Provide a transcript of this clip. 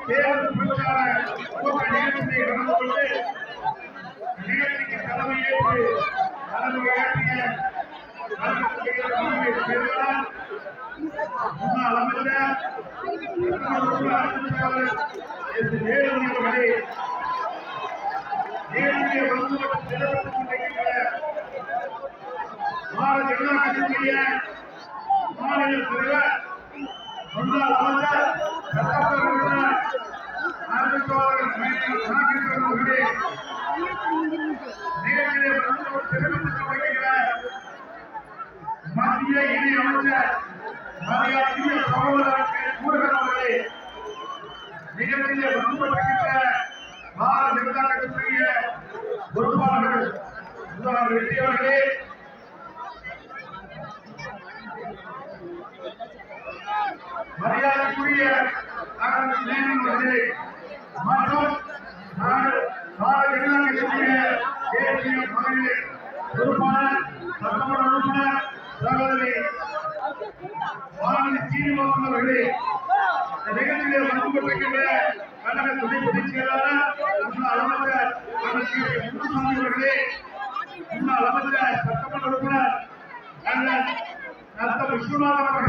தேர்தல் பிரச்சார கூட்ட நிகழ்ச்சியை கலந்து கொண்டு நிகழ்ச்சிக்கு தலைமையேற்று தலைமையாற்றிய முன்னாள் அமைச்சர் அவர்களை தேசிய வலுவூட்டல் நிறுவனத்தில் கொண்டிருக்கின்ற பாரதிய ஜனதா கட்சியுடைய மாநில தலைவர் முன்னாள் அமைச்சர் சட்டமன்ற மத்திய இணை அமைச்சர் மரியாதைக்குரிய சகோதரர் முருகன் அவர்களே, நிகழ்ச்சியை வலுப்படுத்துகின்ற பாரதிய ஜனதா கட்சியுடைய பொறுப்பாளர்கள் முதல்வர் வெற்றி அவர்களே, மரியாதைக்குரிய அவர்களே மற்றும் பாரதிய ஜனதா கட்சியுடைய தேசிய மகளிர் பொறுப்பாளர் சட்டமன்ற உறுப்பினர் சகோதரி வானதி சீனிவாசன் அவர்களே, நிகழ்ச்சியை வலுப்படுத்துகின்ற கழக துணை பொதுச் செயலாளர் முன்னாள் அமைச்சர் முத்துசாமி அவர்களே, முன்னாள் அமைச்சர் சட்டமன்ற உறுப்பினர் விஸ்வநாதன் அவர்கள்